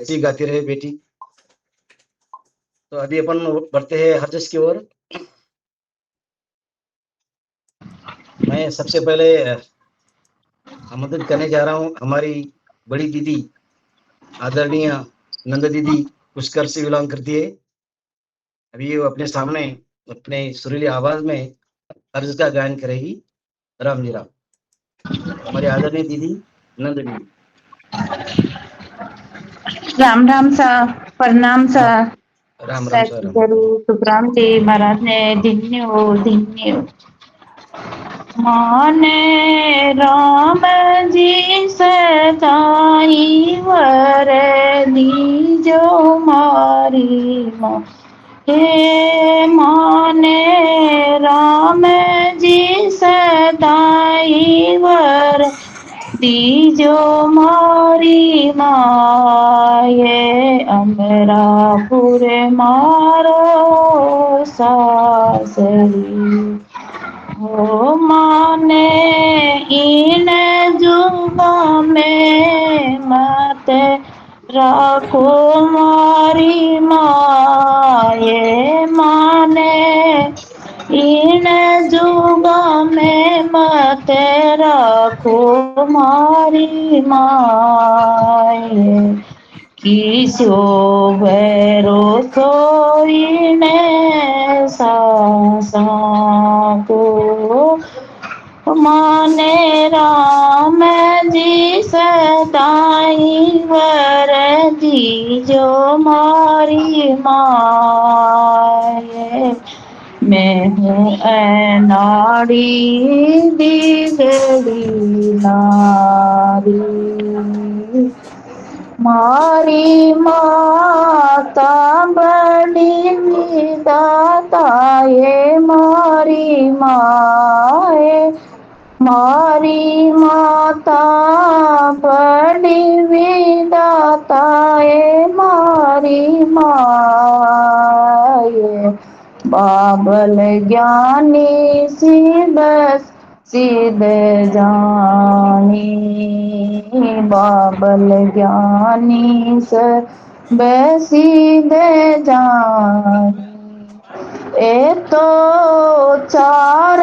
ऐसी गाती रहे बेटी। तो अभी अपन बढ़ते हैं हर्षस की ओर। मैं सबसे पहले आमंत्रित करने जा रहा हूँ हमारी बड़ी दीदी आदरणीय नंद दीदी, पुष्कर से बिलोंग करती है। अभी वो अपने सामने अपने सुरीली आवाज में हर्ष का गायन करेगी। राम जी राम। हमारी आदरणीय दीदी नंद दीदी। राम राम सा, प्रणाम सा। राम राम सर। सतगुरु सुखराम जी महाराज ने धन्य माने राम जी सताई वर दीजो मारी माँ। हे माने राम जी सताई वर दीजो मारी माये अमरापुर मारो सासरी। हो माने इन जुगा में मत राखो मारी माये माने इन जुगा में मत राखो मारी माये। किसो भैरो सोईने सासा को माने राम जी सताई वर दीजो मारी माये। मैं हूँ नाड़ी बिगड़ी नारी मारी माता बड़ी दाता ये मारी माए। मारी माता बड़ी विदाता ये मारी माए। बाबल ज्ञानी सी बस सिद्ध जानी। बाबल ज्ञानी स बसिद जानी। ए तो चार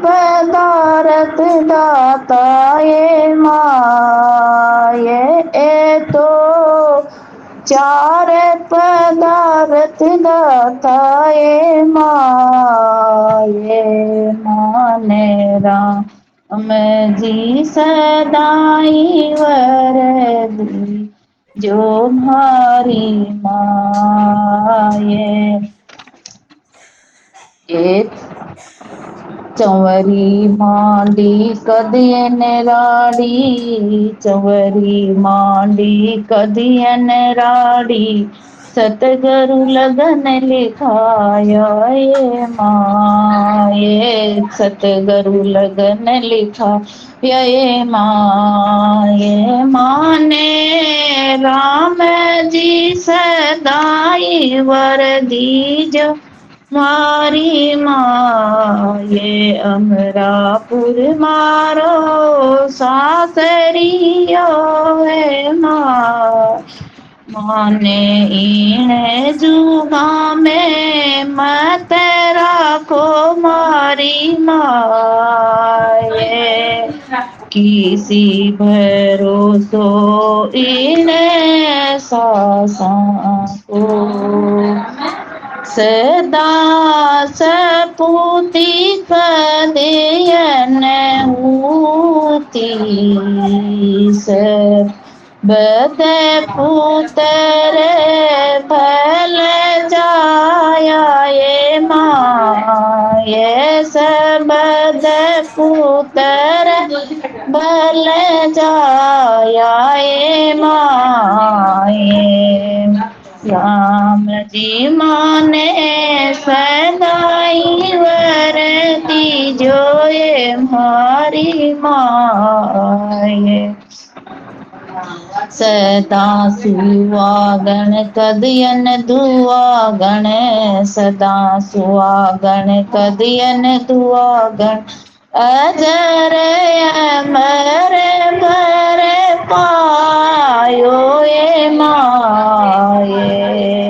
पदार्थ दाता ये माये। ए तो चार पदार्थ दाता ये माये। माने राम जी सदाई वर दी जो मारी माये। एक चंवरी मांडी कदियन राड़ी। चंवरी मांडी कदियन राड़ी। सतगुरु लगन लिखाया ये माये। सतगुरु लगन लिखा ये माये। माने राम जी सदाई वर दीजो मारी माये। अमरापुर मारो सासरियो है माने इने जुगा में मत राखो मारी माये। किसी भरोसो इने सासा को सदा सपूती कदियन ऊती। बद पुत्र भल जाया ये माये। सबद पुत्र भल जाया ये माये। राम जी माने सदाई वर दीजो ये मारी माये। सदा सुहागण कदियन दुआगण। सदा सुहागण कदियन दुआगण। अजर अमर भर पायो ये माये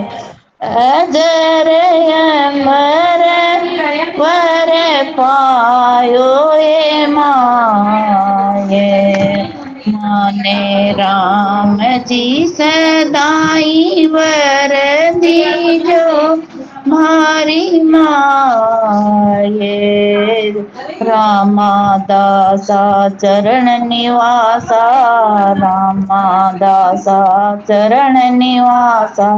अजर अमर भर पायो ये माये माने राम जी सदाई वर दीजो मारी माये रामा दासा चरण निवासा रामा दासा चरण निवासा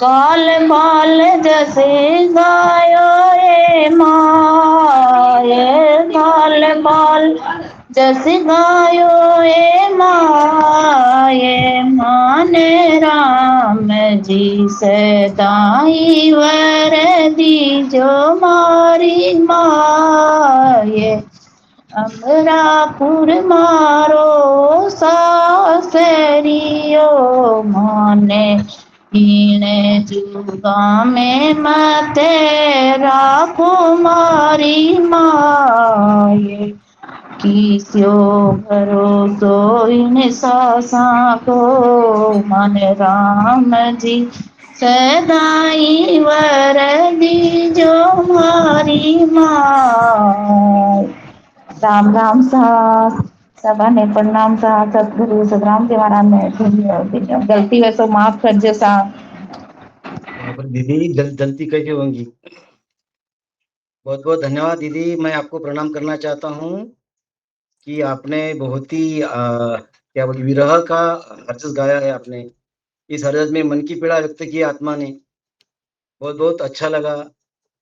काल बाल जैसे गायो रे माये काल बाल जैसे गायो ए माये माने राम जी सदाई वर दीजो मारी माये अमरापुर मारो सासरियो माने हीने जुगा में मते राखो मारी माये किस्यो भरोसो इन सासा को मन राम जी सदाई वर दीजो मारी माँ राम राम सा सभा ने प्रणाम सा सतगुरु सतराम के महाराज ने गलती वैसे माफ कर जो सा वहाँ पर दीदी गलती कैसे होंगी। बहुत बहुत धन्यवाद दीदी। मैं आपको प्रणाम करना चाहता हूँ कि आपने बहुत ही क्या बोले विरह का हर्षस गाया है आपने। इस हर्षस में मन की पीड़ा व्यक्त की आत्मा ने। बहुत बहुत अच्छा लगा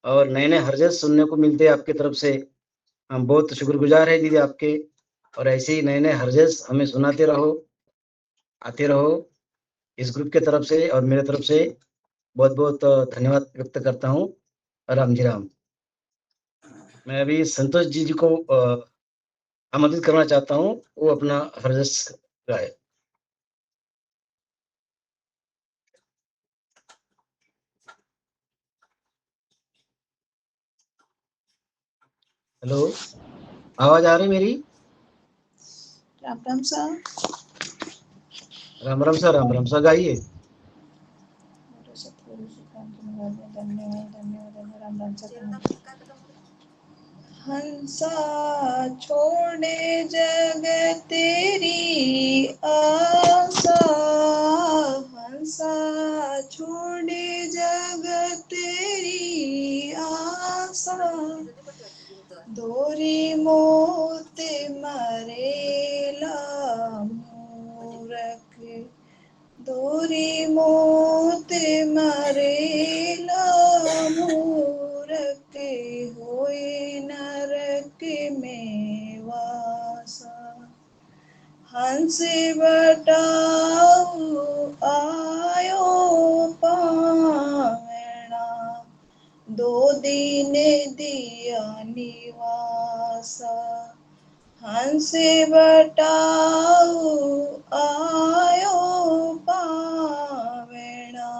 और नए नए हर्षस सुनने को मिलते हैं आपकी तरफ से। हम बहुत शुक्रगुजार है दीदी आपके। और ऐसे ही नए नए हर्षस हमें सुनाते रहो, आते रहो इस ग्रुप के तरफ से और मेरे तरफ से बहुत बहुत धन्यवाद व्यक्त करता हूँ। राम जी राम। मैं अभी संतोष जी को आमंत्रित करना चाहता हूँ, वो अपना हर्षस गाए। हेलो, आवाज आ रही मेरी? राम राम सा राम राम सा, राम राम सा गाइए। हंसा छोड़े जग तेरी आशा हंसा छोड़े जग तेरी आशा दोरी मोती मरेला मूरख दोरी मोती मरेला मूरख होए नरक में वासा हंस बटाऊ आयो पावना दो दिन दिया निवासा हंस बटाऊ आयो पावना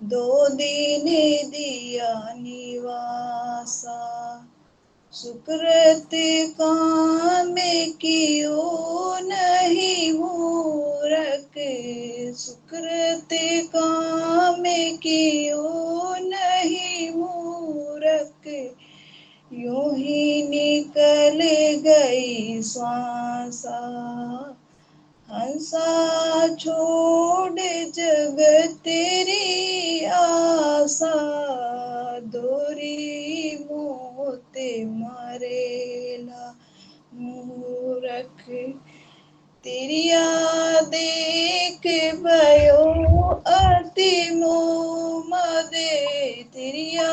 दो दिन दिया निवासा सुकृत काम कियो नहीं मूरख सुकृत काम कियो नहीं मूरख यूं ही निकल गई श्वासा हंसा छोड़ जग तेरी आशा दोरी मोते मरेला मूरख तेरिया देख भयो अति मोमदे तेरिया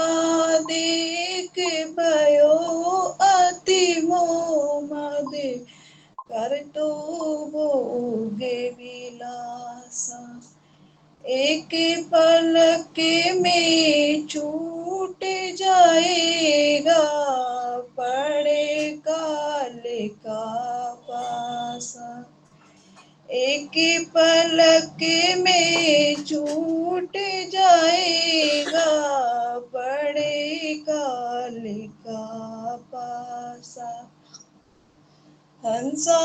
देख भयो अति मोमदे कर तो भोगे विलासा एक पलक में छूट जाएगा पड़े काल का पासा एक पलक में छूट जाएगा पड़े काल का पासा हंसा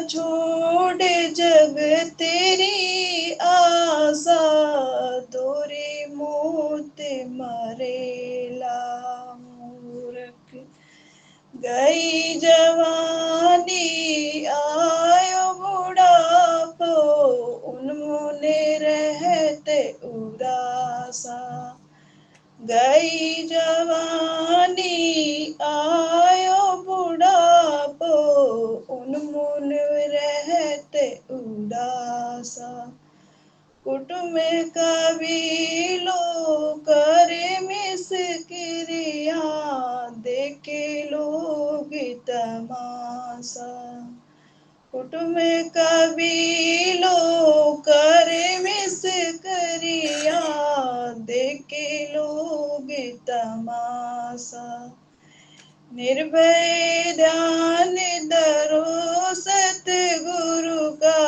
छोड़ जग तेरी आशा, दोरे मोत मरेला मूरख। गई जवानी आयो बुढ़ापो, उन्होंने रहते उदासा। गई जवानी आयो बुढ़ापो, उन्होंने रहते उदासा। कुटुम कबीलो करे मिस्किरिया, देखे लोग तमाशा। कुटुम कबीलो करे मिस्किरिया, देखे लोग तमाशा। निर्भय ध्यान धरो सतगुरु का,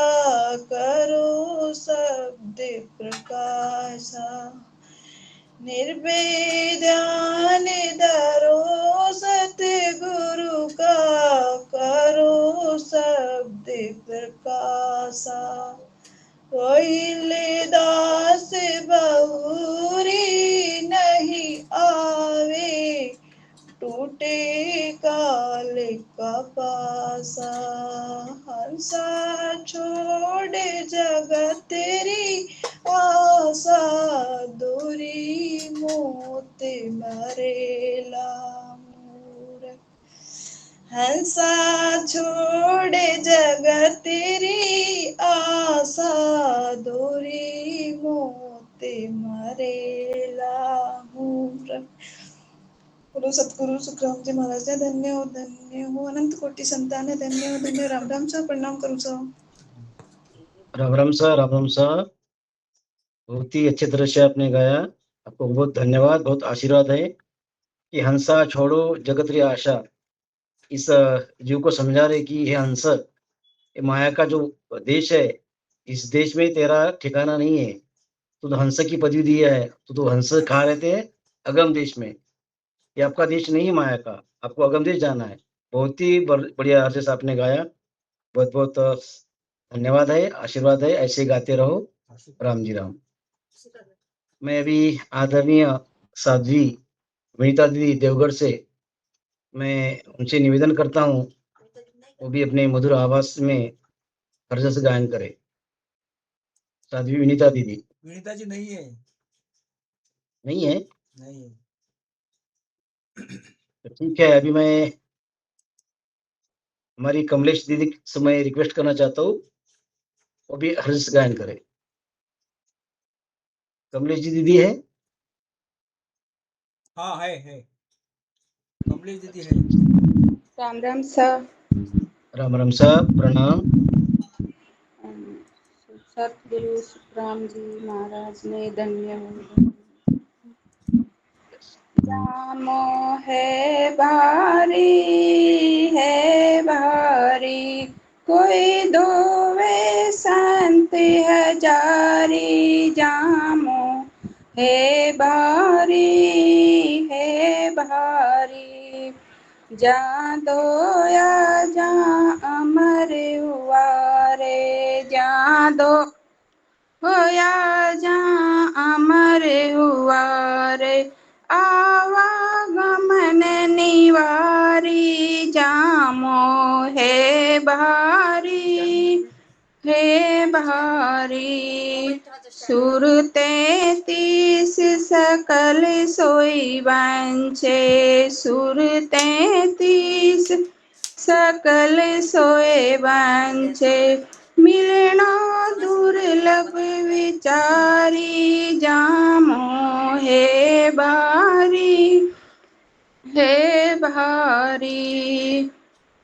करो शब्द प्रकाशा। निर्भय ध्यान धरो सतगुरु का, करो शब्द प्रकाशा। कोइले दास बहुरी नहीं आवे, टूटे काल का पासा। हंसा छोड़ जगत तेरी आशा, दूरी मोत मरेला मूरख। हंसा छोड़ जगत तेरी आशा, दूरी मोत मरेला मूरख। बोलो सतगुरु सुखराम जी महाराज ने धन्य हो, धन्य हो। अनंत कोटि संतान है, धन्य हो, धन्य। राम राम सा, प्रणाम करूँ सा। Ram Ram sir, Ram Ram sir. बहुत ही अच्छे तरह से आपने गाया, आपको बहुत धन्यवाद, बहुत आशीर्वाद है कि हंसा छोड़ो जगत री आशा। इस जीव को समझा रहे कि हे हंस, ये माया का जो देश है, इस देश में तेरा ठिकाना नहीं है। तो हंस की पदवी दिया है, तो हंस कहाँ रहते हैं? अगम देश में। ये आपका देश नहीं है माया का, आपको अगम देश जाना है। बहुत ही बढ़िया अर्थ से आपने गाया, बहुत बहुत धन्यवाद है, आशीर्वाद है, ऐसे गाते रहो। राम जी राम। मैं अभी आदरणीय साध्वी वनिता दीदी देवगढ़ से मैं उनसे निवेदन करता हूँ, वो भी अपने मधुर आवाज में हर्ष से गायन करे। साध्वी विनीता दीदी। विनीता जी नहीं है, नहीं है? नहीं है। तो ठीक है, अभी मैं हमारी कमलेश दीदी से मैं रिक्वेस्ट करना चाहता हूँ, वो भी हर्ष गायन करे। कमलेश जी दीदी है? हाँ है कमलेश दीदी है। राम राम सर। राम राम साहब, प्रणाम। सतगुरु सुखराम जी महाराज ने धन्य हो। जामो है भारी, कोई दोवे संत हजारी। जामो है भारी, जा दोया जा अमर हुआ रे। जा दो होया जा अमर हुआ रे, आवागमन निवारी। जामो है भारी, सुर 33 सकल सोई बंचे। सुर 33 सकल सोए बंचे, मिलना दुर्लभ विचारी। जामो है भारी,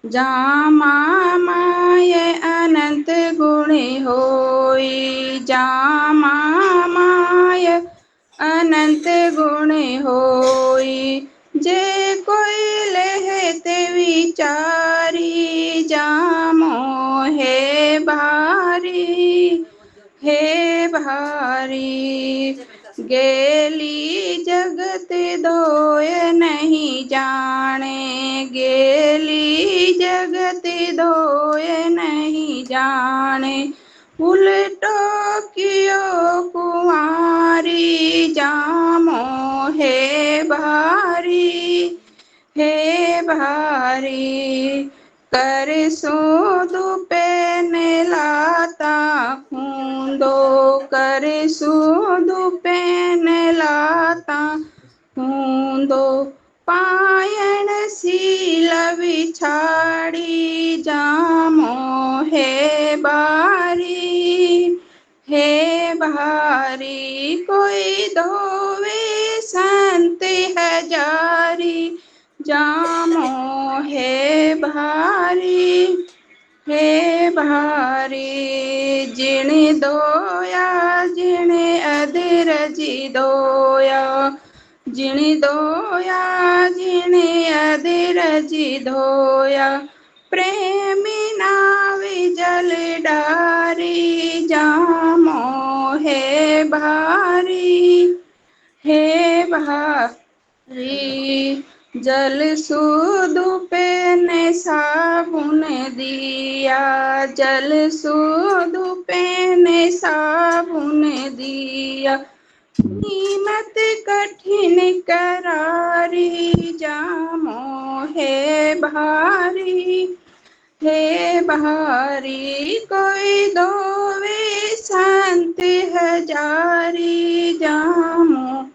जामा माय अनंत गुण होई। जामा माय अनंत गुण होई, जे कोई लेहते विचारी। जामो है भारी, गेली जगत दोय नहीं जाने, गेली जगत दोय नहीं जाने, उल्टो कियो कुंवारी जामो है भारी, हे भारी। कर सूदु पेन लाता खूंदो, कर सूदु पेन लाता खूंदो, पायन सील बिछाड़ी जामो है बारी, हे भारी। कोई धोवे संत हजारी जामो है भारी, हे भारी। जिण दोया जिण अधरजी दोया, जिण दोया जिण अधरजी धोया, प्रेमी नावि जल डारी जामो है भारी, हे भारी। जल सूदु पेन साबुन दिया, जल सूदु पेन साबुन दिया, कीमत कठिन करारी जामो है भारी, हे भारी। कोई दोवे संत हजारी जामो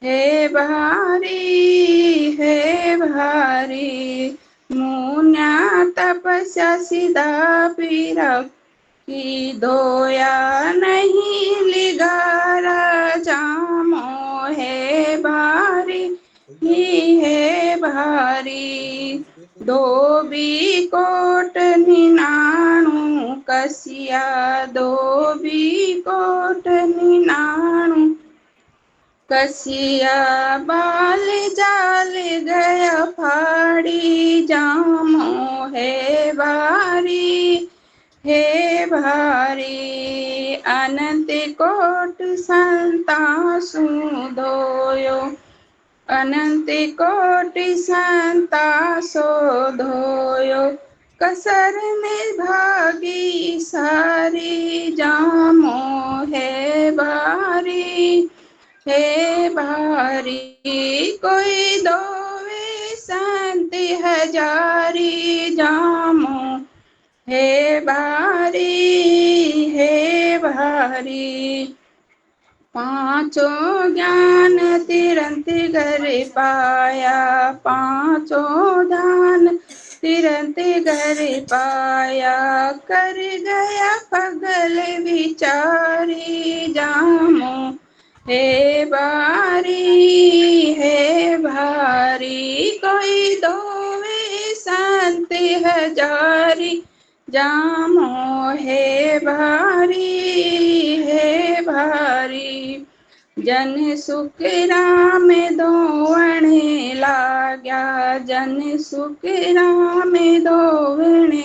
हे भारी, हे भारी। मुन्या तपस्या सिदा पीरा की धोया नहीं लिगारा जामो है भारी, ही है भारी। धोबी कोट निनाणु कसिया, धोबी कोट निनाणु कसिया, बाल जाल गया फाड़ी जामो है भारी, हे भारी। अनंत कोट संतासु धोयो, अनंत कोटि संतासो धोयो, कसर में भागी सारी जामो है भारी, हे भारी। कोई दोवे संत हजारी जामो हे भारी, हे भारी। पांचों ज्ञान तिरंत घर पाया, पांचों ध्यान तिरंत घर पाया, कर गया पगल विचारी जामो हे भारी, हे भारी। कोई दोवे संत हजारी जामो है भारी, हे भारी। जन सुख राम दोवणे लाग्या, जन सुख राम दोवणे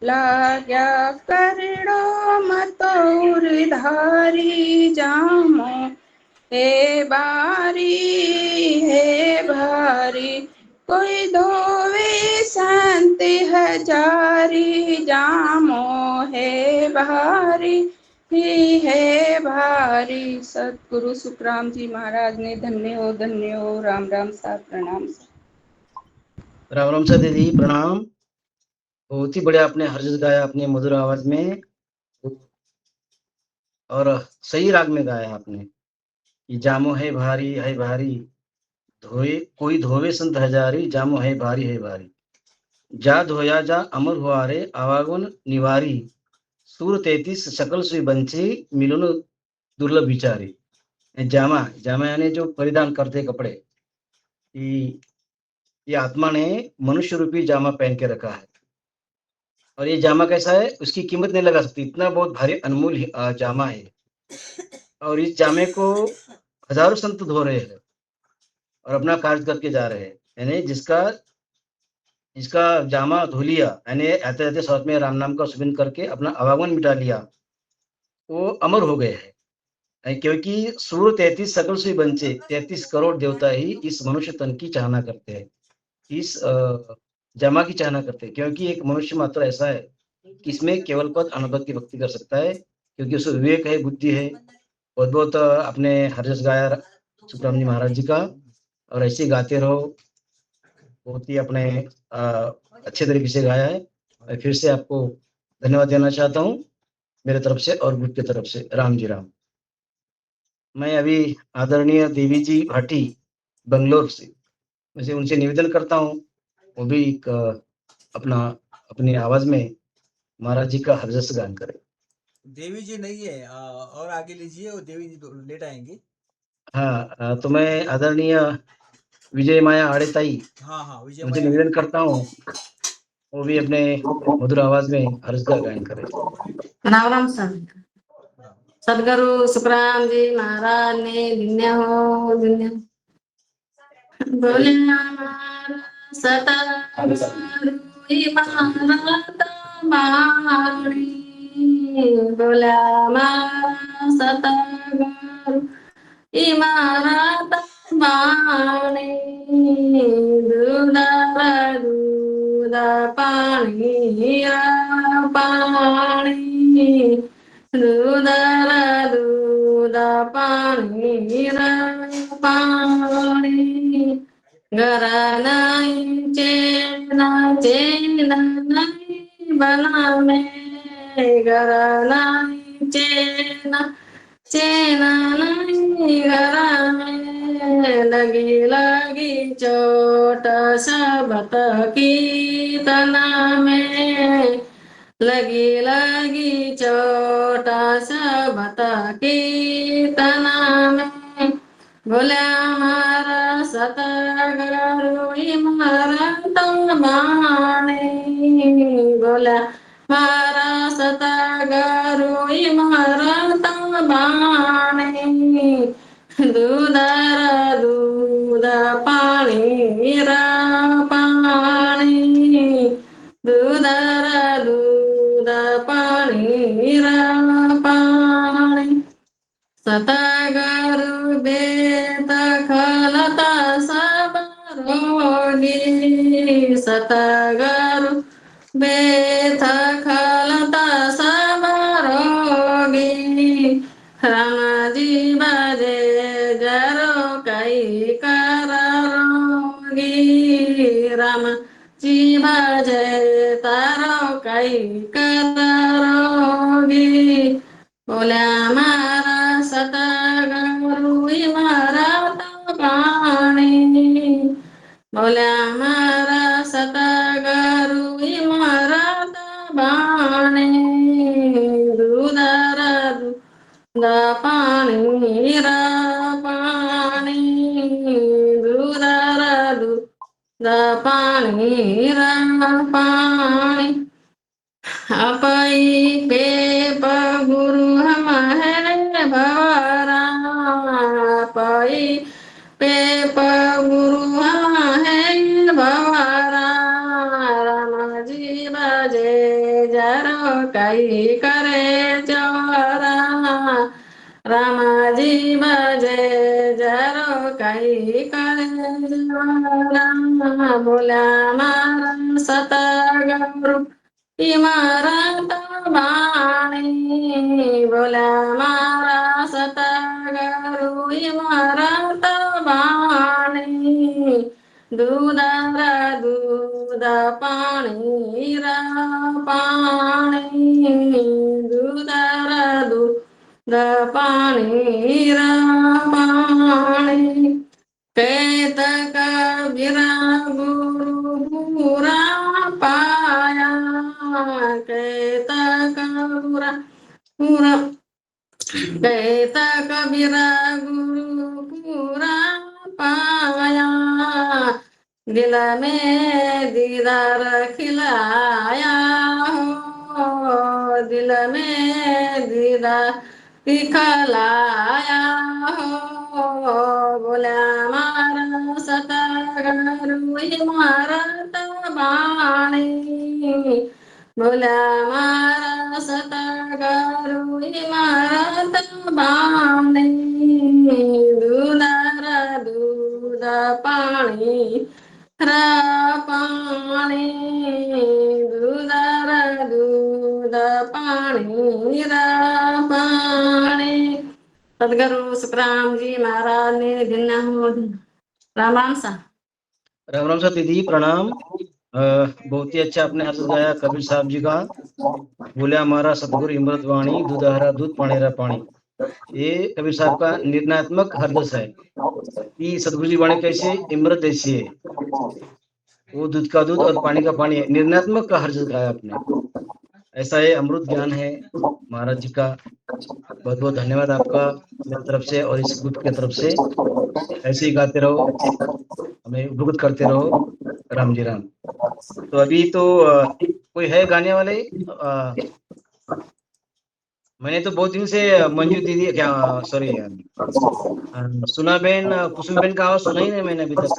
लाग्या, करड़ो मतोर धारी जामो हे भारी, हे भारी। कोई धोवे संत हजारी जामो है भारी, ही है भारी। सतगुरु सुखराम जी महाराज ने धन्य हो राम राम साहब प्रणाम। राम राम सा दीदी प्रणाम। बहुत ही बढ़िया आपने हर्ष गाया अपने मधुर आवाज में, और सही राग में गाया आपने कि जामो है भारी, धोए कोई धोवे संत हजारी जामो है भारी। जा धोया जा अमर हुआ रे आवागुन निवारी, सूर 33 सकल सुई बंची मिलन दुर्लभ विचारी। जामा जामा यानी जो परिधान करते कपड़े, ये आत्मा ने मनुष्य रूपी जामा पहन के रखा है, और ये जामा कैसा है उसकी कीमत नहीं लगा सकती, इतना बहुत भारी अनमोल जामा है। और इस जामे को हजारों संत धो रहे हैं और अपना कार्य करके जा रहे हैं, यानी जिसका जामा धो लिया, यानी आते आते साथ में राम नाम का सुमिरन करके अपना आवागमन मिटा लिया, वो अमर हो गए हैं। क्योंकि सूर्य 33 सकल सुई बंचे 33 करोड़ देवता ही इस मनुष्य तन की चाहना करते हैं, इस जमा की चाहना करते हैं, क्योंकि एक मनुष्य मात्र ऐसा है कि इसमें केवल पद अनुभव की भक्ति कर सकता है, क्योंकि उसको विवेक है, बुद्धि है। बहुत बहुत अपने हर जस गाया सुखराम जी महाराज जी का, और ऐसे ही गाते रहो। बहुत ही अपने अच्छे तरीके से गाया है। मैं फिर से आपको धन्यवाद देना चाहता हूँ मेरे तरफ से और ग्रुप की तरफ से। राम जी राम। मैं अभी आदरणीय देवी जी भाटी बंगलोर से वैसे उनसे निवेदन करता हूँ, वो भी एक अपना अपनी आवाज में महाराज जी का हरजस गान करें। देवी जी नहीं है, और आगे लीजिए, वो देवी जी तो लेट आएंगे। हाँ, तो मैं आदरणीय विजय माया आड़ेताई हाँ विजय उनसे माया निवेदन करता हूँ, वो भी अपने मधुर आवाज में हर्ष का गायन करें। राम राम सर। सदगुरु सुखराम जी महाराज ने धन्य हो धन्य हो। बोले हमारा सतगुरु इमारत बाणी, बोले हमारा सतगुरु इमारत बाणी, दूध दूध पानी पानी, दूध दूध पानी पानी, गरा नहीं चेना चेना नहीं बना में, गरा नहीं चेना चेना नहीं गरा में, लगी लगी चोट सबत की तना में, लगी लगी चोट सबत की तना में, बोले हमारा सतगुरु इमारत बाणी, बोले हमारा सतगुरु इमारत बाणी, दूध दूध पानी पानी, दूध दूध पानी पानी, सतगुरु बेत खलता सब रोगी, सतगुरु बेत खलता सब रोगी, राम जी बजे जरो कई कर रोगी, राम जी बजे तारो कई कर रोगी, बोले हमारा सतगुरु इमारत बाणी, बोले हमारा सतगुरु इमारत बाणी, दूध दूध पानी पानी, दूध दूध पानी पानी, अपई पे गुरु हम है भवरा, अपई पे गुरु हम है भवरा, राम जी बजे जरो कई करे चोरा, राम जी बजे जरो कई करे चोरा, बोला मारा सतगुरु इमारत बाणी, बोला मारा सतगुरु इमारत बाणी, दूध दूध पानी पानी, दूध दूध पानी पानी, कैत कबीरा गुरु पूरा पाया, कैत कबीरा पूरा, कैत कबीरा गुरु पूरा पाया, दिल में दीदार खिलाया हो, दिल में दीदार दिखलाया हो, बोला मारा सतगुरु इमारत बाणी, बोला मारा सतगुरु इमारत बाणी, पाणी दूधर दूध पाणी पाणी। सदगुरु सुखराम जी महाराज ने दिन हो। राम राम सा। राम राम सा दीदी, प्रणाम। बहुत ही अच्छा आपने अर्ज गाया कबीर साहब जी का। बोलिया हमारा सतगुरु इमृत वाणी, दूधहरा दूध पाणीरा पानी। ये कबीर साहब का निर्णयात्मक हरदस है कि सतगुरु जी वाणी कैसे इमृत ऐसी है, वो दूध का दूध और पानी का पानी है। निर्णयात्मक का हरदस गाया आपने, ऐसा है, अमृत ज्ञान है महाराज जी का। बहुत बहुत धन्यवाद आपका मेरी तरफ से और इस ग्रुप की तरफ से। ऐसे ही गाते रहो, हमें उपकृत करते रहो। राम जी राम। तो अभी तो कोई है गाने वाले? मैंने तो बहुत दिन से मंजू दीदी, क्या सॉरी, सुना बेन, कुसुम बेन का आवाज सुना ही नहीं मैंने अभी तक।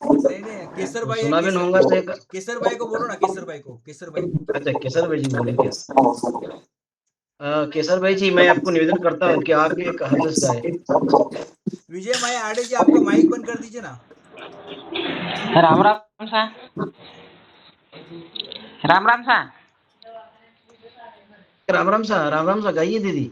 नहीं केसर तो भाई सुना बेन होगा तो एक। केसर भाई को बोलो ना, केसर भाई को, केसर भाई। अच्छा, केसर भाई जी बोले क्या? केसर भाई जी, मैं आपको निवेदन करता हूँ कि आप भी एक हरदस गाए। विजय माया आडे जी, आपका माइक बंद कर दीजिए ना। राम राम सा। राम राम सा। राम राम सा, राम राम सा गाइए दीदी।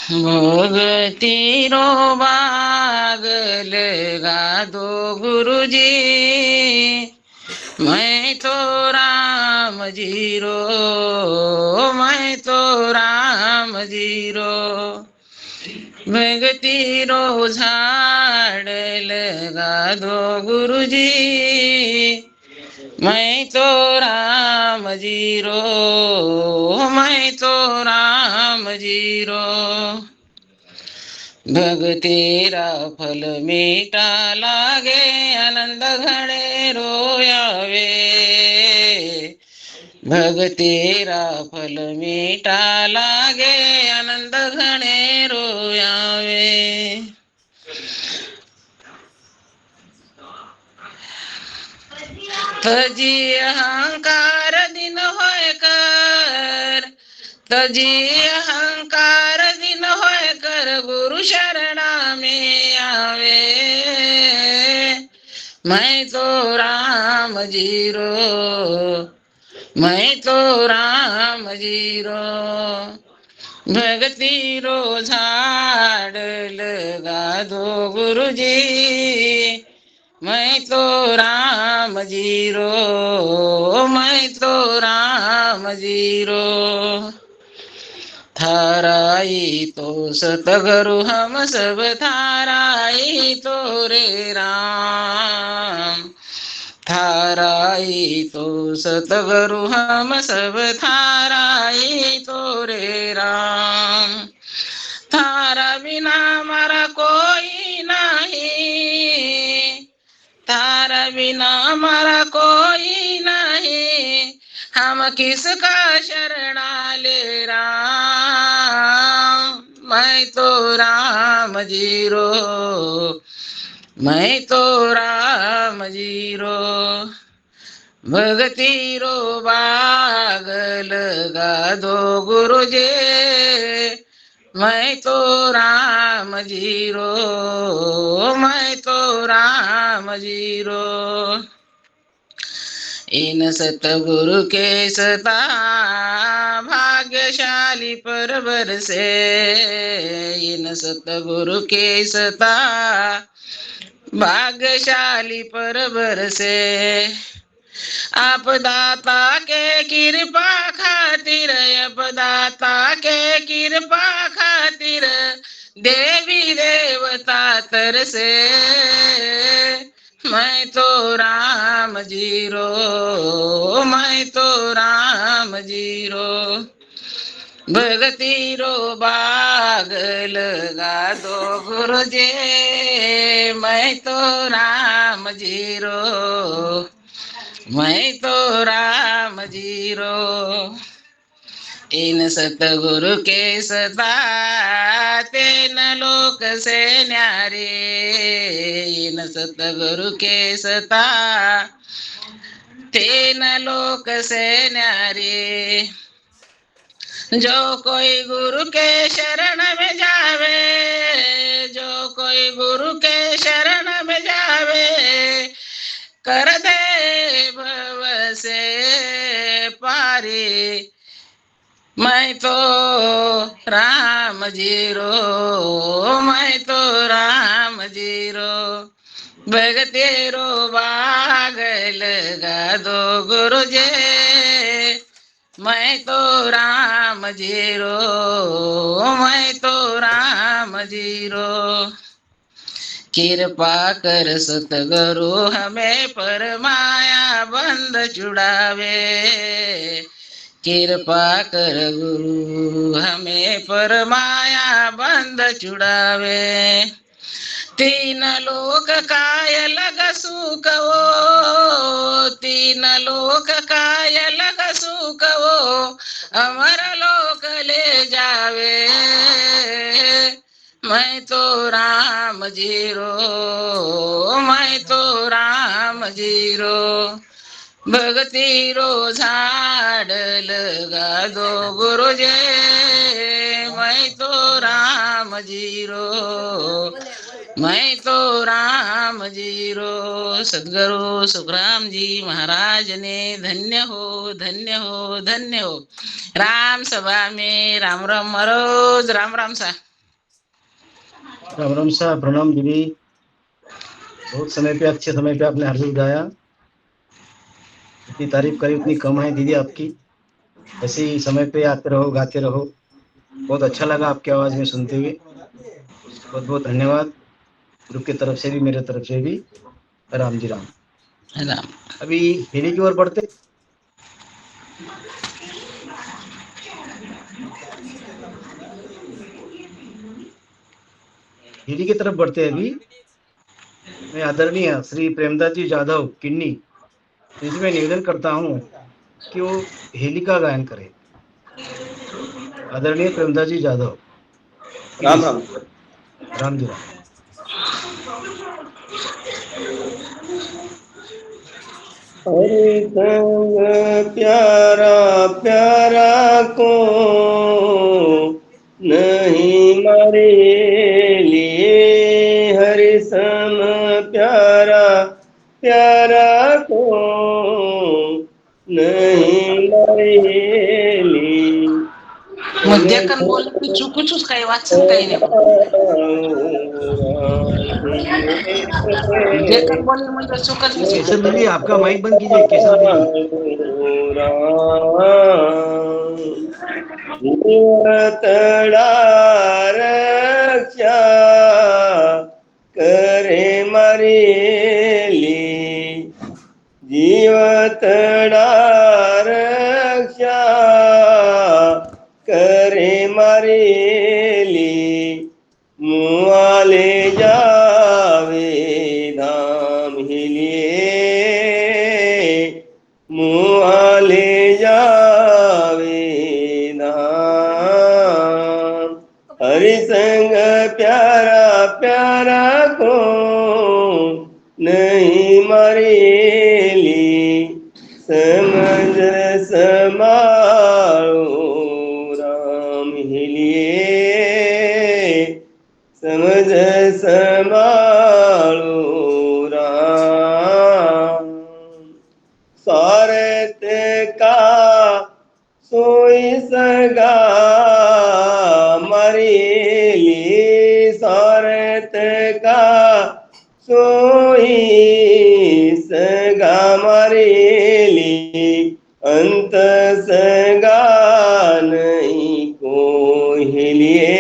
भगती रो बाग लगा दो गुरुजी, मैं तो राम जीरो, मैं तो राम जीरो। भगती रो झाड़ लगा दो गुरुजी, मैं तो राम जीरो, मैं तो राम जीरो। भगतेरा फल मीठा लागे, आनंद घड़े रोयावे। भगतेरा फल मीठा लागे, आनंद घड़े रोयावे। तजी अहंकार दिन होय कर, तजी अहंकार दिन होय कर, गुरु शरणा में आवे। मैं तो राम जीरो, मैं तो राम जीरो। भक्ति रो झाड़ लगा दो गुरुजी, मैं तो राम जीरो, मैं तो राम जीरो। थाराई तो सतगुरु हम सब, थाराई तो रे राम। थाराई तो सतगुरु हम सब, थाराई तो रे राम। थारा बिना हमारा कोई नहीं, तारा बिना हमारा कोई नहीं, हम किसका शरणा ले राम। मैं तो राम जीरो, मैं तो राम जीरो। भगती रो बाग लगा दो गुरुजी, मैं तो राम जीरो, मैं तो राम जीरो। इन सतगुरु के सता भाग्यशाली परवर से, इन सतगुरु के सता भाग्यशाली परवर से। आप दाता के कृपा खातिर, आप दाता के कृपा खातिर, देवी देवता तरसे। मैं तो राम जीरो, मैं तो राम जीरो। भगती रो बाग लगा दो गुरुजी, मैं तो राम जीरो, मैं तो राम जीरो। इन सतगुरु के सता तेन लोक से न्यारे, इन सतगुरु के सता तेन लोक से न्यारे। जो कोई गुरु के शरण में जावे, जो कोई गुरु के शरण में जावे, कर दे भव से पारी। मैं तो राम जीरो, मैं तो राम जीरो, भगतेरो बाग लगा दो गुरु जे, मैं तो राम जीरो, मैं तो राम जीरो। कृपा कर सतगुरु हमें परमाया बंद छुड़ावे, कृपा कर गुरु हमें परमाया बंद छुड़ावे। तीन लोक काय लग सुख वो, तीन लोक काय लग सुख वो, अमर लोक ले जावे। मैं तो राम जीरो, मैं तो राम जीरो, भक्ति रो झाड़ लगा दो गुरु जे, मैं तो राम जीरो, मैं तो राम जीरो। सदगुरु सुखराम जी महाराज ने धन्य हो, धन्य हो, धन्य हो। राम सभा में राम राम मरोज, राम राम सा। राम राम साहब, प्रणाम दीदी। बहुत समय पे, अच्छे समय पे आपने हरदीप गाया। जितनी तारीफ करी उतनी कम है दीदी आपकी। ऐसे ही समय पे आते रहो, गाते रहो। बहुत अच्छा लगा आपकी आवाज में सुनते हुए। बहुत बहुत धन्यवाद ग्रुप की तरफ से भी, मेरे तरफ से भी। राम जी राम। राम। अभी हिरी की ओर बढ़ते। हिरी की तरफ बढ़ते हैं। अभी मैं आदरणीय श्री प्रेमदास जी जाधव किन्नी, इसमें निवेदन करता हूँ कि वो हेली का गायन करे। आदरणीय प्रेमदास जी जाधव। राम राम। राम जी राम। हरि संग प्यारा प्यारा को नहीं मारे लिए, हरि सम प्यारा प्यारा को नहीं मारे लिए। मुझे कन बोल कुछ कुछ काही वाचन काही नाही, मुझे कन बोल म्हणजे चुकच नाही। केसर दीदी आपका माइक बंद कीजिए। केसर दीदी तड़ा रक्षा करे मरेली, जीवतड़ा रक्षा करे मरेली, मुआले जावे धाम हिलिए, मुआले जावे धाम। हरि संग प्यारा प्यारा को नहीं मरेली, समझ समारो राम हिलिए, समझ समारो राम। स्वार्थ का सोई सगा मरेली, स्वार्थ का सोई सगा मरेली, अंत सगा नहीं को हिलिए,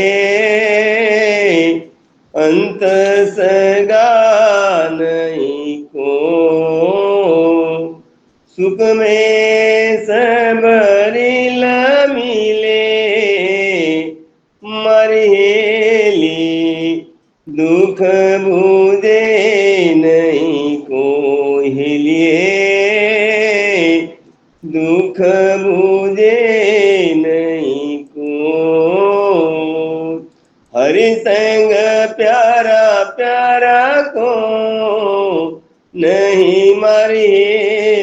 अंत सगा नहीं को। सुख में सबरिल मिले मरहेली, दुख बुझे नहीं को हिलिए, दुख बुझे नहीं हरि संग प्यारा प्यारा को नहीं मारी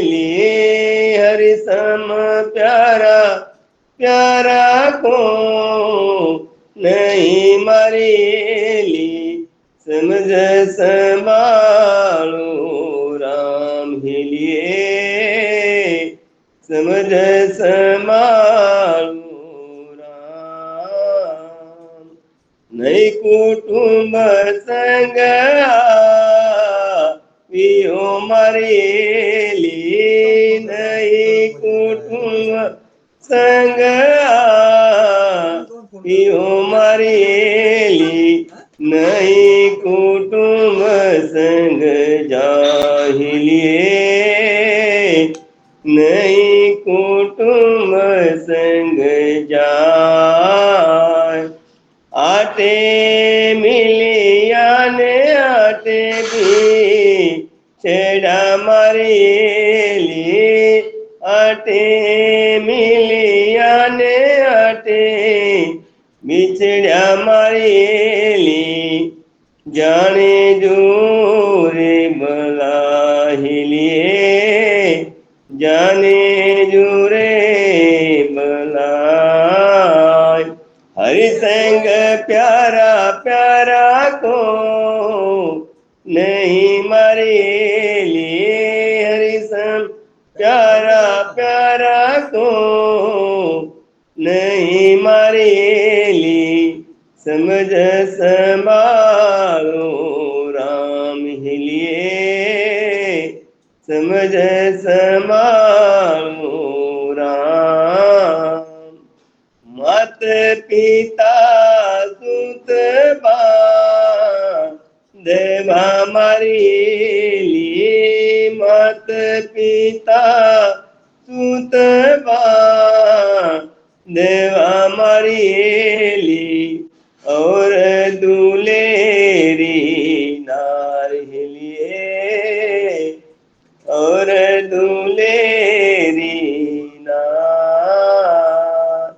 लिए, हरि सम प्यारा प्यारा को नहीं मारी ली। समझ संभालो राम ही लिए, समझ संभालो राम। नहीं कुटुंब संग पियो मरेली, नहीं कुटुंब संग पियो मरेली, नहीं कुटुंब संग जाहिलिए, नहीं कुटुंब संग जाय। आटे मिलिया ने आटे भी छेड़ा मरेली, आटे मिलिया ने आटे बिछड़ा मरेली। जाने जो रे बलाहिलिए, जाने जो रे बलाय। हरि संग प्यारा प्यारा को नहीं मरेली, हरि संग प्यारा प्यारा को नहीं मरेली। समझ संभालो राम ही लिए, समझ संभालो राम। मात पिता सुत देवा मारी लिए, मात पिता सुत देवा मारी और दुलेरी नार लिए, और दुलेरी नार।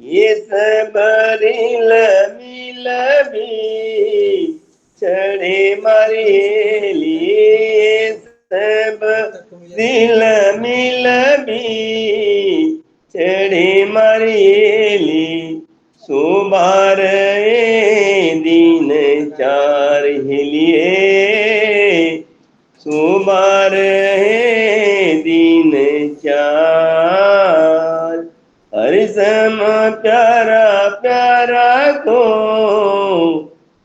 ये सब रिल मिल भी चढ़े मरेली, सब दिल मिल भी चढ़े मरेली। सोबार दिन चार हिलिए, सोबार दिन चार। हरि सम प्यारा प्यारा को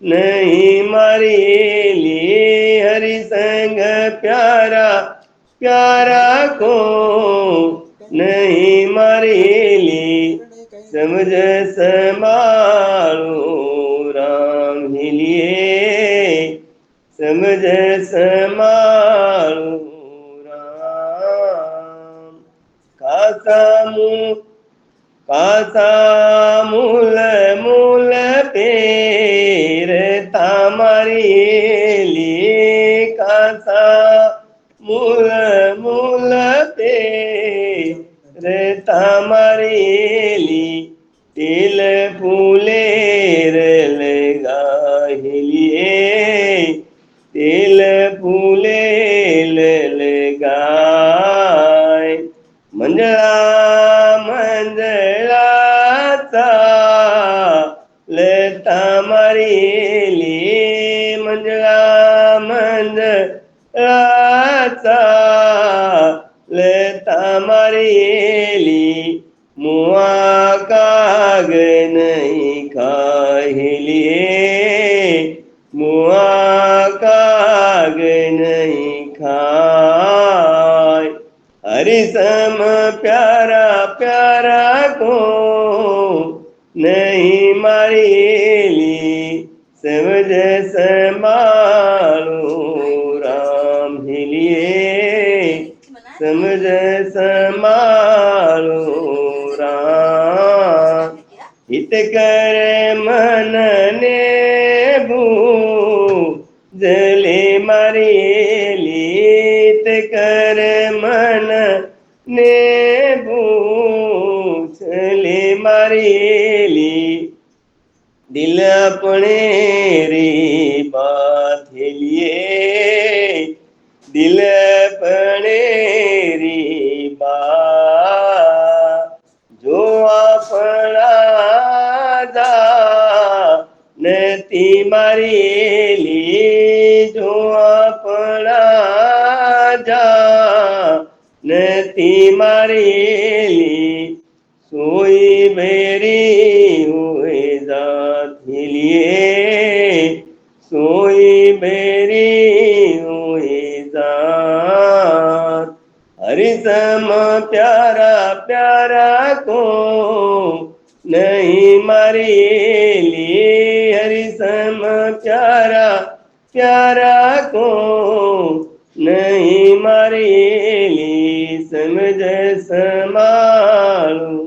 नहीं मरेली, हरि संग प्यारा प्यारा को नहीं मरेली। समझ संभालो राम ही लिए, समझ संभालो राम। कासा मूल मूल पेर तामरी लिए, कासा मूल मूल पेर तामरेली। तिल फूलेर लगाहिलिए, तिल फूलेर लगाय। मंजळा मंजळाचा लेता मरेली, मंजळा मंजळाचा लेता मरेली। मुआ काग नहीं खाहिलिए, मुआ काग नहीं खाय। हरि सम प्यारा प्यारा को नहीं मरेली, समझ संभालो राम ही लिए, समझ संभालो राम। हित कर मन ने जले मरेली, हित कर मन ने चले मरेली। दिल अपने री बात लिए, दिल अपने री बात, जो अपना नती मारी ली, जो अपना नती मारी ली, सोई मेरी हुए जात लिए, सोई मेरी हुए जात। हरि सम प्यारा प्यारा को नहीं मारी ली, हरि सम प्यारा प्यारा को नहीं मारी ली, समझ समालू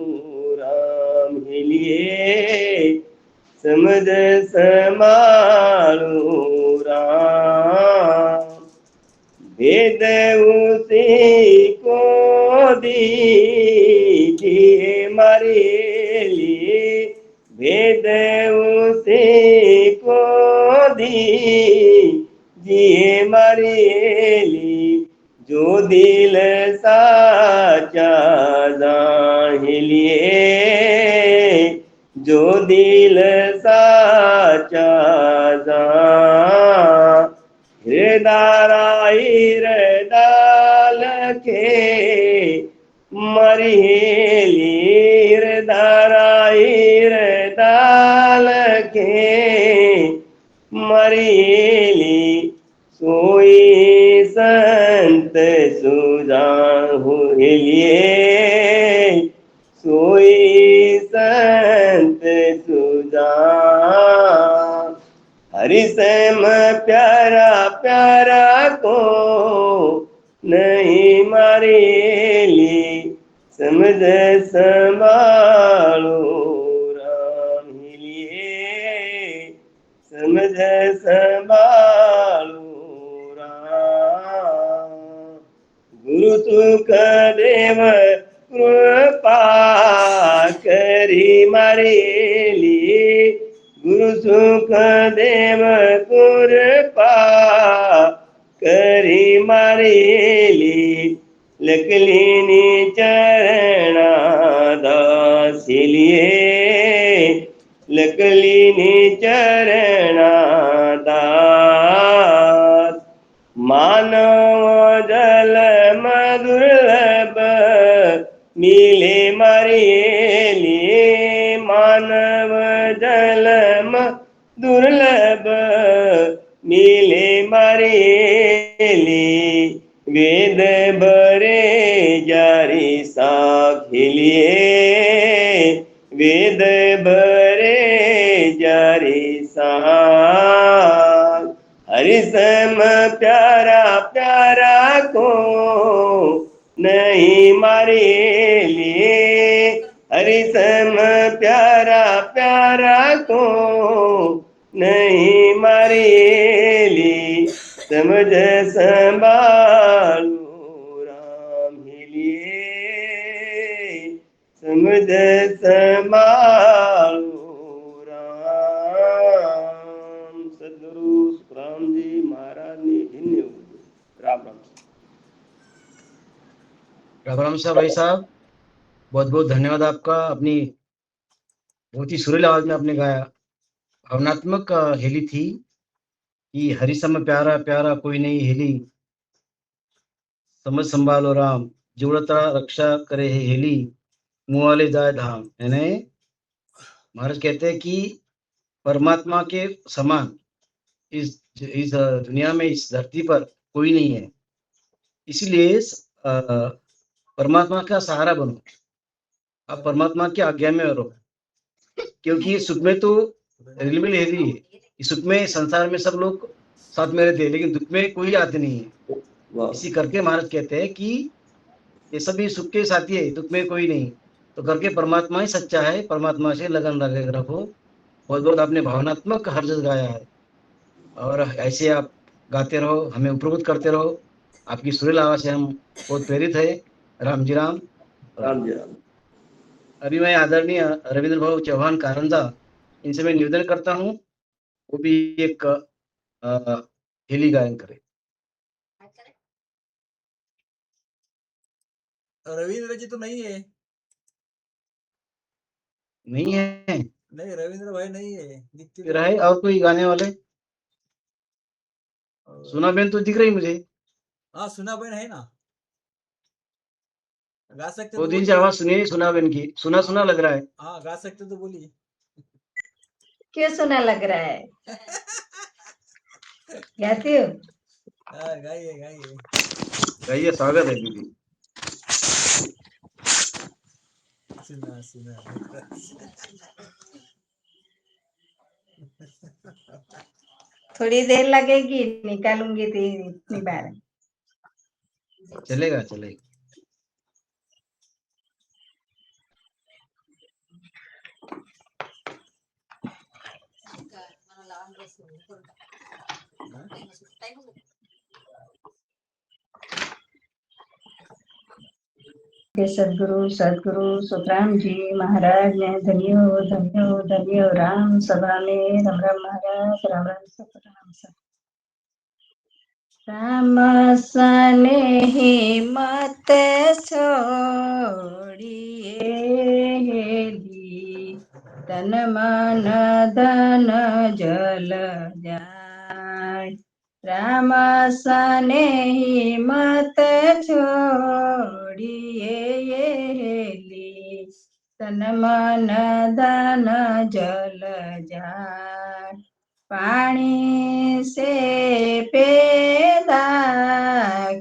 राम ही लिए, समझ समालू राम। वेद उसी को दीजिए मारे लिए, वेद उसी को दीजिए मारे लिए, जो दिल साचा जाहिलिए, जो दिल साचा हृदय के मरिली, हृदय के मरिली, सोई संत सुजाहु लिए, सोई संत सुजा। हरि सम प्यारा प्यारा को नहीं मारे ली, समझ संभालो राम ही लिए, समझ संभालो राम। गुरु सुख देव कृपा करी मारे लिए, गुरु सुख देव कृपा करी मारे ली, लकलीनी चरणा दासी लिए, लकलीनी चरणा दास। मानव जल दुर्लभ मिले मारे लिए, मानव जलम दुर्लभ मिले मारे ली, वेद बरे जारी साखिलिए, वेद बरे जारी साख। हरि सम प्यारा प्यारा को नहीं मारे लिए, हरि सम प्यारा प्यारा को नहीं मारे ली, समझ संभालू राम ही लिए, समझ संभालू राम। सदगुरु सुखराम जी महाराज ने धन्य राम राम। राम साहब, भाई साहब, बहुत बहुत धन्यवाद आपका। अपनी बहुत ही सुरीली आवाज में आपने गाया, भावनात्मक हेली थी कि हरि सम प्यारा प्यारा कोई नहीं हेली, समझ संभालो राम, जीवड़ता रक्षा करे है हेली, मुँह जाए धाम। यानी महाराज कहते हैं कि परमात्मा के समान इस दुनिया में, इस धरती पर कोई नहीं है। इसलिए परमात्मा का सहारा बनो, आप परमात्मा की आज्ञा में रहो, क्योंकि सुख में तो रिलेबल हेली है, इस सुख में संसार में सब लोग साथ में रहते हैं, लेकिन दुख में कोई आते नहीं है। इसी करके महाराज कहते हैं कि ये सभी सुख के साथी है, दुख में कोई नहीं, तो करके परमात्मा ही सच्चा है, परमात्मा से लगन रखो। बहुत बहुत आपने भावनात्मक हर जगह गाया है, और ऐसे आप गाते रहो, हमें उपरोक्त करते रहो। आपकी सुरील आवाज से हम बहुत प्रेरित है। राम जी राम। राम जी राम। अभी मैं आदरणीय रविंद्र भाऊ चौहान कारंजा इनसे मैं निवेदन करता हूँ वो भी एक हेली गायन करे। रविंद्र जी तो नहीं है। नहीं है? नहीं, रविंद्र भाई नहीं है, दिखती फिर तो है नहीं। और कोई गाने वाले? सुना बेन तो दिख रही मुझे। हाँ, सुना बहन है ना, गा सकते वो तो दिन से बोलिए। आवाज सुनी नहीं सुना बेन की, सुना सुना लग रहा है। हाँ, गा सकते तो बोलिए। क्यों सुना लग रहा है? गाती हो? हाँ, गाइए गाइए। गाइए, स्वागत है दीदी। सुना सुना थोड़ी देर लगेगी, निकालूंगी तो इतनी बार। चलेगा चलेगा। के सदगुरु सदगुरु सुखराम जी महाराज ने धन्यो धन्यो धन्यो राम सभा में राम राम महाराज राम राम सतराम सा। राम सने ही मत छोड़िए हेली, तन मन धन जल जाय। राम सने ही मत छोड़िए हेली, तन मन धन जल जाय। पानी से पैदा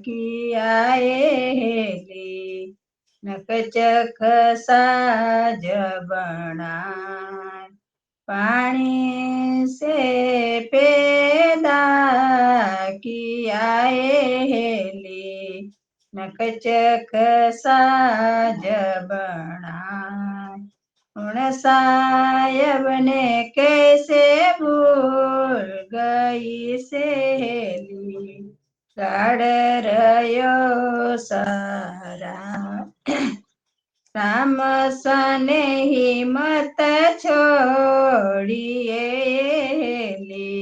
किया हेली, नकचक साज बनाय। पानी से पैदा किया हेली, नकचक साज बनाय। साहेब ने कैसे भूल गई सहेली, काढ़ रयो सारा। राम सने ही मत छोड़िए हेली,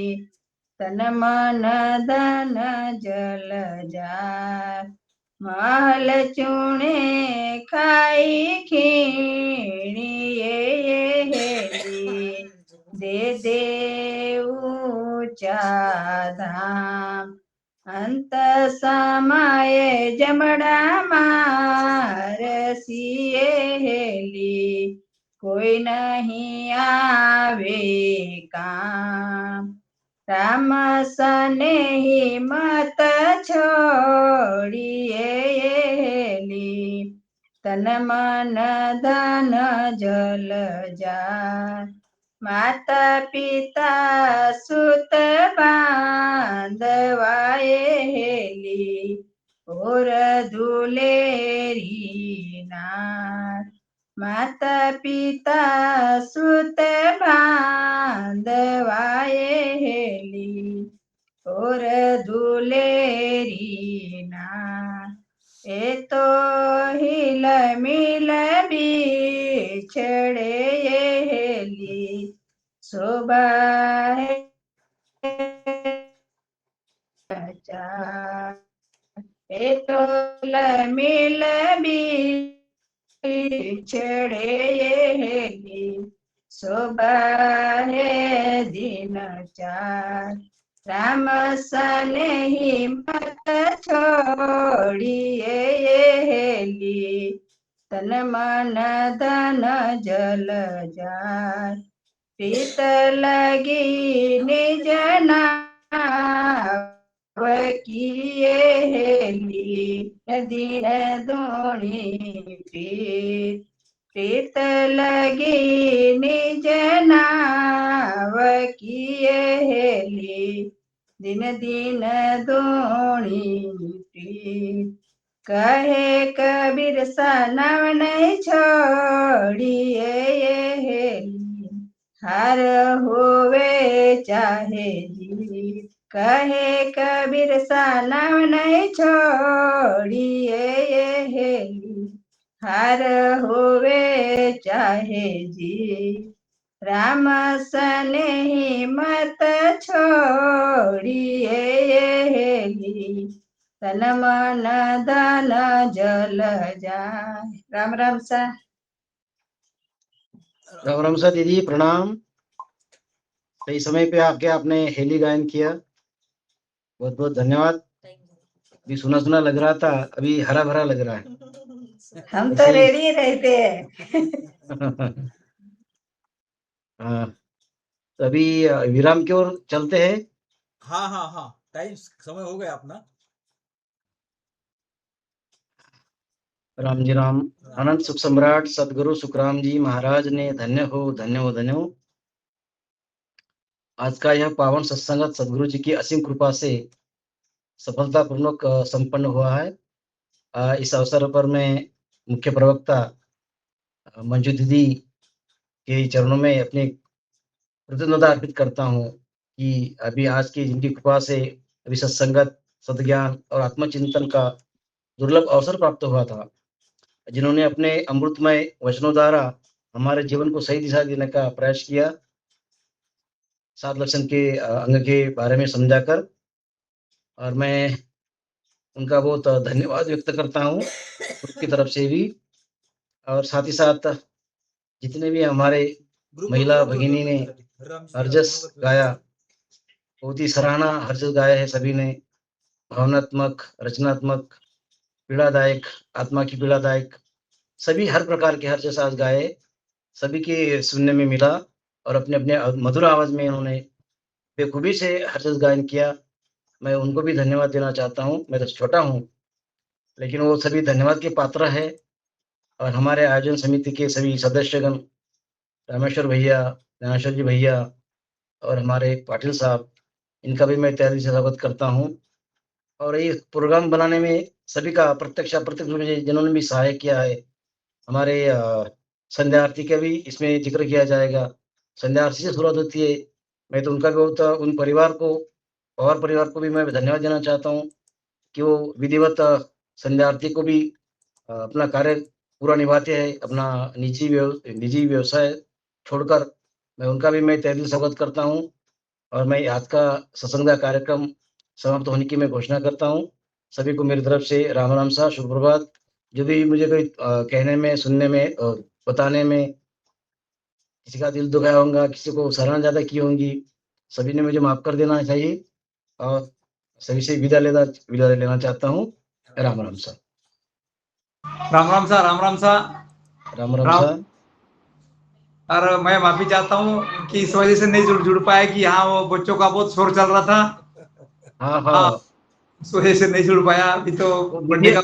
तन मन धन जल जाय। महल चूणे खाई खीणिए हेली, दे दे ऊंचा धाम। अंत समाये जमड़ा मार सिए हेली, कोई नहीं आवे काम। राम सने ही मत छोड़िए हेली, तन मन धन जल जाय। माता पिता सुत बांधवाए हेली, और दुलेरी नार। माता पिता सुत बांधवाए हेली, और दुलेरी नार। ए तो हिल मिल बिछड़े हेली, शोभा है ए तो मिल बिछड़े हेली, शोभा है दिन चार। राम सने ही मत छोड़िए हेली, तन मन धन जल जाय। प्रीत लगी निज नाव किए हेली, दिन दोणी प्रीत। प्रीत लगी निज नाव किए हेली, दिन दिन दोणी प्रीत। कहे कबीर सनव नहीं छोड़िए हेली, हार होवे चाहे जीत। कहे कबीर सनव नहीं छोड़िए हेली, हार होवे चाहे जीत। राम स्नेही मत छोड़िए, तन मन धन जल जाए। राम राम सा। राम राम सा दीदी, प्रणाम। सही समय पे आके आपने हेली गायन किया, बहुत बहुत धन्यवाद। अभी सुना सुना लग रहा था, अभी हरा भरा लग रहा है। हम तो ऐसे ही रेडी रहते हैं। हाँ, तो अभी विराम की ओर चलते हैं। हाँ हाँ हाँ, टाइम समय हो गया अपना। राम जी राम। अनंत सुख सम्राट सदगुरु सुखराम जी महाराज ने धन्य हो, धन्य हो, धन्य हो। आज का यह पावन सत्संग सदगुरु जी की असीम कृपा से सफलतापूर्वक संपन्न हुआ है। इस अवसर पर मैं मुख्य प्रवक्ता मंजू दीदी के चरणों में अपनी कृतज्ञता अर्पित करता हूँ कि अभी आज की जिनकी कृपा से अभी सत्संगत, सद्ज्ञान और आत्मचिंतन का दुर्लभ अवसर प्राप्त हुआ था, जिन्होंने अपने अमृतमय वचनों द्वारा हमारे जीवन को सही दिशा देने का प्रयास किया, 7 लक्षण के अंग के बारे में समझाकर। और मैं उनका बहुत धन्यवाद व्यक्त करता हूँ उनकी तरफ से भी। और साथ ही साथ जितने भी हमारे महिला भगिनी ने हरजस गाया, बहुत ही सराहना हरजस गाया है सभी ने। भावनात्मक, रचनात्मक, पीड़ादायक, आत्मा की पीड़ादायक, सभी हर प्रकार के हरजस आज गाए, सभी के सुनने में मिला। और अपने अपने मधुर आवाज में उन्होंने बेखूबी से हरजस गायन किया। मैं उनको भी धन्यवाद देना चाहता हूँ। मैं तो छोटा हूँ, लेकिन वो सभी धन्यवाद के पात्र है। और हमारे आयोजन समिति के सभी सदस्यगण, रामेश्वर भैया, ज्ञानेश्वर जी भैया और हमारे पाटिल साहब, इनका भी मैं तहे दिल से स्वागत करता हूँ। और ये प्रोग्राम बनाने में सभी का प्रत्यक्ष अप्रत्यक्ष रूप से जिन्होंने भी सहाय किया है, हमारे संध्या आरती का भी इसमें जिक्र किया जाएगा। संध्या आरती से शुरुआत होती है। मैं तो उनका भी बहुत उन परिवार को, और परिवार को भी मैं धन्यवाद देना चाहता हूँ कि वो विधिवत संध्या आरती को भी अपना कार्य पूरा निभाते हैं, अपना निजी व्यवसाय छोड़कर। मैं उनका भी मैं तहे दिल से स्वागत करता हूँ। और मैं आज का सत्संग का कार्यक्रम समाप्त होने की मैं घोषणा करता हूँ। सभी को मेरी तरफ से राम राम सा, शुभ प्रभात। जो भी मुझे कोई कहने में, सुनने में, बताने में किसी का दिल दुखाया होगा, किसी को सराहना ज्यादा की होंगी, सभी ने मुझे माफ कर देना चाहिए। और सभी से विदा लेना चाहता हूँ। राम राम सा। राम राम सा। राम राम सा। राम राम सा। और मैं माफी चाहता हूँ कि इस वजह से नहीं जुड़ पाया कि हाँ वो बच्चों का बहुत शोर चल रहा था। हाँ हाँ, उस वजह से नहीं जुड़ पाया। अभी तो बर्थडे का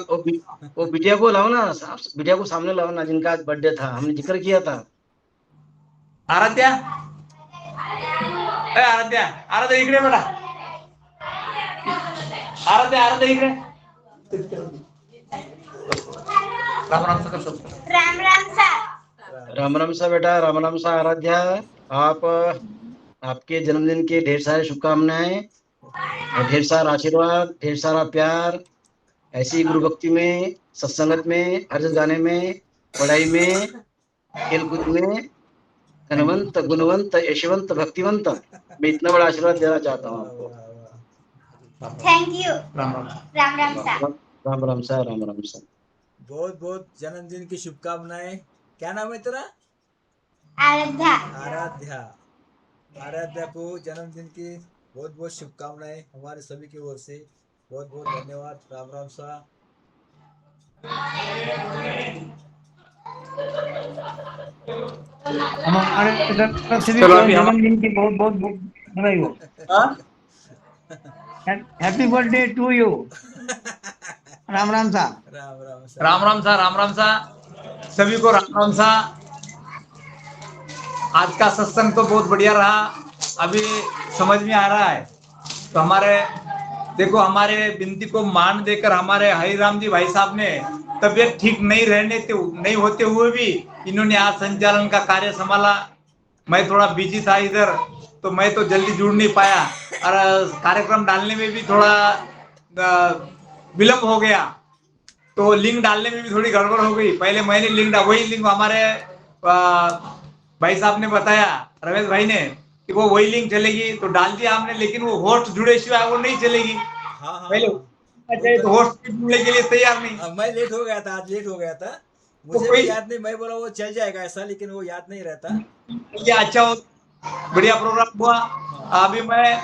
वो बिटिया को लाओ ना, बिटिया को सामने लाओ ना, जिनका आज बर्थडे था, हमने जिक्र किया था। आराध्या, आराध्या, आराध्या इकडे बेटा, आराध्या इकडे। राम राम सा कर सब। राम राम सा। राम राम सा बेटा, राम राम सा आराध्या। आपके जन्मदिन के ढेर सारे शुभकामनाएं और ढेर सारा आशीर्वाद, ढेर सारा प्यार। ऐसी गुरु भक्ति में, सत्संगत में, हर गाने में, पढ़ाई में, खेलकूद में, धनवंत, गुणवंत, यशवंत, भक्तिवंत, मैं इतना बड़ा आशीर्वाद देना चाहता हूँ आपको। Thank you. राम राम। राम राम सा। राम राम सा, राम राम सा। बहुत बहुत जन्मदिन की शुभकामनाएं। क्या नाम है तेरा? आराध्या। आराध्या। आराध्या को जन्मदिन की बहुत बहुत शुभकामनाएं हमारे सभी की ओर से। बहुत बहुत धन्यवाद। राम राम सा। हमारे तरफ से भी चलो अभी हम जन्मदिन की बहुत बहुत बधाई हो। Happy birthday to you. Ram Ram सा। राम राम सा। राम राम सा। राम राम सा। सभी को राम राम सा। आज का सत्संग तो बहुत बढ़िया रहा। अभी समझ में आ रहा है तो हमारे देखो, हमारे विनती को मान देकर हमारे हरिराम जी भाई साहब ने तबियत ठीक नहीं होते हुए भी इन्होंने आज संचालन का कार्य संभाला। मैं थोड़ा बिजी था इधर, तो मैं तो जल्दी जुड़ नहीं पाया और कार्यक्रम डालने में भी थोड़ा विलंब हो गया। तो लिंक डालने में भी थोड़ी गड़बड़ हो गई। पहले मैंने लिंक वही लिंक हमारे भाई साहब ने बताया, रमेश भाई ने, कि वो वही लिंक चलेगी, तो डाल दिया हमने, लेकिन वो होस्ट जुड़े सिवाय वो नहीं चलेगी। हाँ हाँ पहले हाँ तो होस्ट जुड़ने के लिए तैयार नहीं। मैं लेट हो गया था, आज लेट हो गया था, तो मुझे कोई भी याद नहीं, मैं बोला वो चल जाएगा ऐसा, लेकिन वो याद नहीं रहता। ये अच्छा हो, बढ़िया प्रोग्राम हुआ। हाँ अभी मैं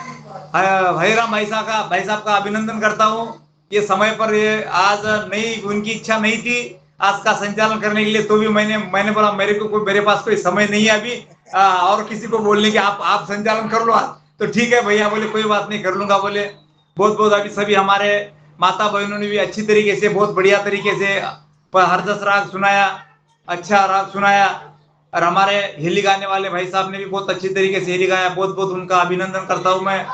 भाईराम भाई साहब का अभिनंदन करता हूँ। ये समय पर, ये आज नहीं, उनकी इच्छा नहीं थी आज का संचालन करने के लिए, तो भी मैंने बोला मेरे पास कोई समय नहीं है अभी और किसी को बोलने की, आप संचालन कर लो आज। तो ठीक है भैया, बोले कोई बात नहीं, कर लूंगा बोले। बहुत बहुत अभी सभी हमारे माता बहनों ने भी अच्छी तरीके से, बहुत बढ़िया तरीके से हरदस राग सुनाया, अच्छा राग सुनाया। और हमारे हिली गाने वाले भाई साहब ने भी बहुत अच्छी तरीके से हिली गाया, बहुत बहुत उनका अभिनंदन करता हूं मैं।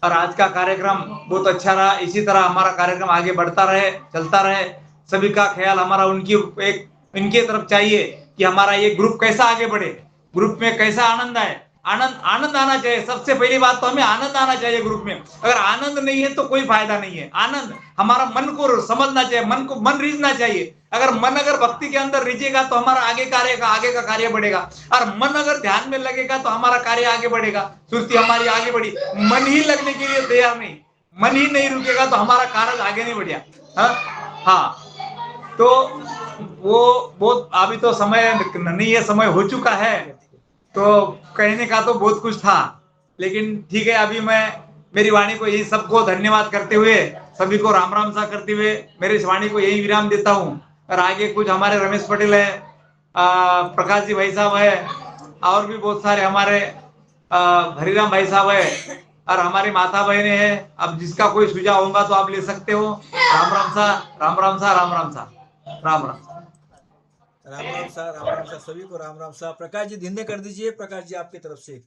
और आज का कार्यक्रम बहुत अच्छा रहा, इसी तरह हमारा कार्यक्रम आगे बढ़ता रहे, चलता रहे। सभी का ख्याल हमारा इनकी तरफ चाहिए कि हमारा ये ग्रुप कैसा आगे बढ़े, ग्रुप में कैसा आनंद आए। आनंद आना चाहिए, सबसे पहली बात तो हमें आनंद आना चाहिए ग्रुप में। अगर आनंद नहीं है तो कोई फायदा नहीं है। आनंद हमारा मन को समझना चाहिए, मन रीझना चाहिए। अगर भक्ति के अंदर रिझेगा तो हमारा आगे का कार्य बढ़ेगा। और मन अगर ध्यान में लगेगा तो हमारा कार्य आगे बढ़ेगा, सुस्ती हमारी आगे बढ़ी। मन ही लगने के लिए तैयार नहीं, मन ही नहीं रुकेगा तो हमारा कार्य आगे नहीं बढ़िया। हाँ, तो वो बहुत, अभी तो समय नहीं है, समय हो चुका है, तो कहने का तो बहुत कुछ था, लेकिन ठीक है। अभी मैं मेरी वाणी को यही, सबको धन्यवाद करते हुए, सभी को राम राम सा करते हुए मेरी इस वाणी को यही विराम देता हूँ। और आगे कुछ हमारे रमेश पटेल है, प्रकाश जी भाई साहब है, और भी बहुत सारे हमारे हरिराम भाई साहब है, और हमारी माता बहने हैं। अब जिसका कोई सुझाव होगा तो आप ले सकते हो। राम राम सा, राम राम सा, राम राम सा, राम राम सा। राम राम सा, राम राम सा, सभी को राम राम सा। प्रकाश जी धन्य कर दीजिए, प्रकाश जी आपकी तरफ से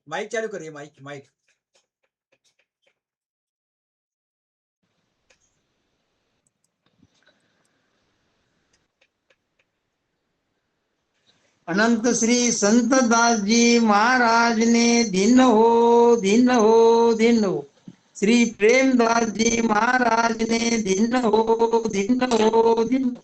माइक चालू करिए, माइक माइक। अनंत श्री संत दास जी महाराज ने दिन हो दिन हो दिन हो। श्री प्रेमदास जी महाराज ने दिन हो दिन हो दिन हो।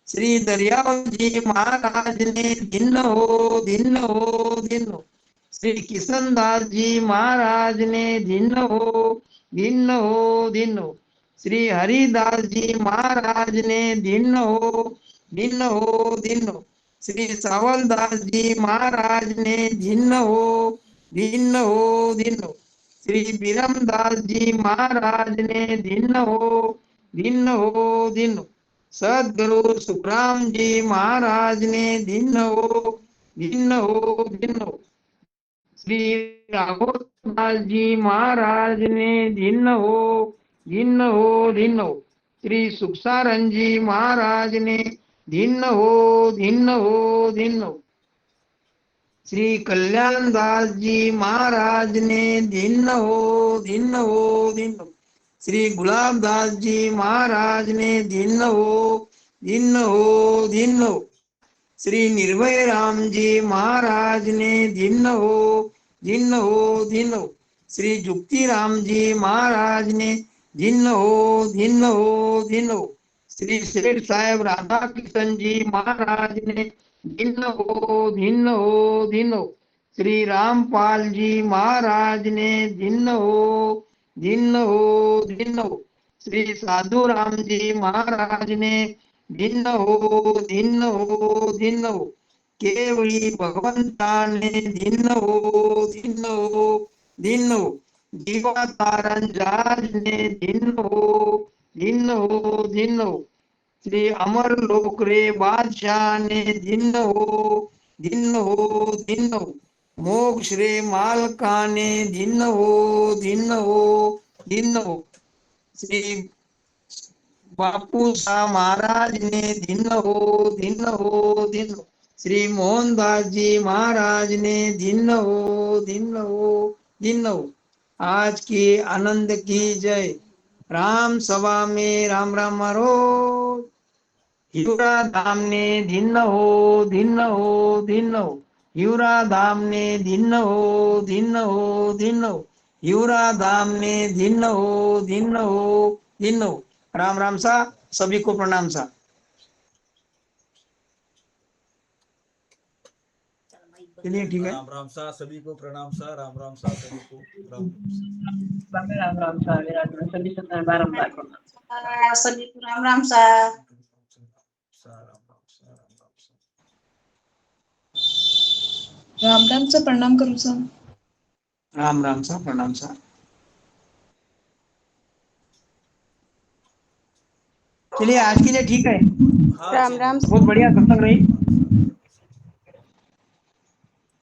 श्री दरियाव जी महाराज ने दिन हो दिन हो दिन हो। श्री किशन दास जी महाराज ने दिन हो दिन हो दिन हो। श्री हरिदास जी महाराज ने दिन हो दिन हो दिन हो। श्री सावलदास जी महाराज ने दिन हो दिन हो दिन हो। श्री बीरमदास जी महाराज ने दिन हो दिन हो दिन हो। सदगुरु सुखराम जी महाराज ने दिन हो दिन हो दिन हो। श्री राघोदास जी महाराज ने दिन हो दिन हो दिन हो। श्री सुखसारण जी महाराज ने दिन हो दिन हो दिन हो। श्री कल्याण दास जी महाराज ने दिन हो दिन हो दिन हो। श्री गुलाब दास जी महाराज ने दिन हो दिन हो दिन हो। श्री निर्भय राम जी महाराज ने दिन हो दिन हो दिन हो। श्री जुक्ति राम जी महाराज ने दिन हो दिन हो दिन हो। श्री शेर साहेब राधा किशन जी महाराज ने दिन हो दिन हो दिन हो। श्री रामपाल जी महाराज ने दिन हो दिन हो दिन हो। श्री साधु राम जी महाराज ने दिन हो दिन हो दिन हो। केवली भगवंता ने दिन हो दिन हो दिन हो। जीवा तारंजाज ने दिन हो दिन हो दिन हो। श्री अमर लोकरे बादशाह ने दिन हो दिन हो दिन हो। मोक्ष रे मालका ने दिन हो दिन हो दिन हो। श्री बापू शाह महाराज ने दिन हो दिन हो दिन हो। श्री मोहनदास जी महाराज ने दिन हो दिन हो दिन हो। आज की आनंद की जय। राम सभा में राम राम मारो। हिवरा धाम ने दिन हो दिन हो दिन हो। हिवरा धाम ने दिन हो दिन हो दिन हो। हिवरा धाम ने दिन हो दिन हो दिन हो। राम राम सा, सभी को प्रणाम सा। चलिए ठीक है। राम राम सा सभी को प्रणाम सा, राम राम सा सभी को राम बाबा राम राम सा विराट में सभी सत्य बारंबार प्रणाम। सभी को राम राम सा। राम राम सा प्रणाम करूँ सा। राम राम सा प्रणाम सा। चलिए आज के लिए ठीक है। हाँ राम चलिए। राम बहुत बढ़िया सत्संग रही।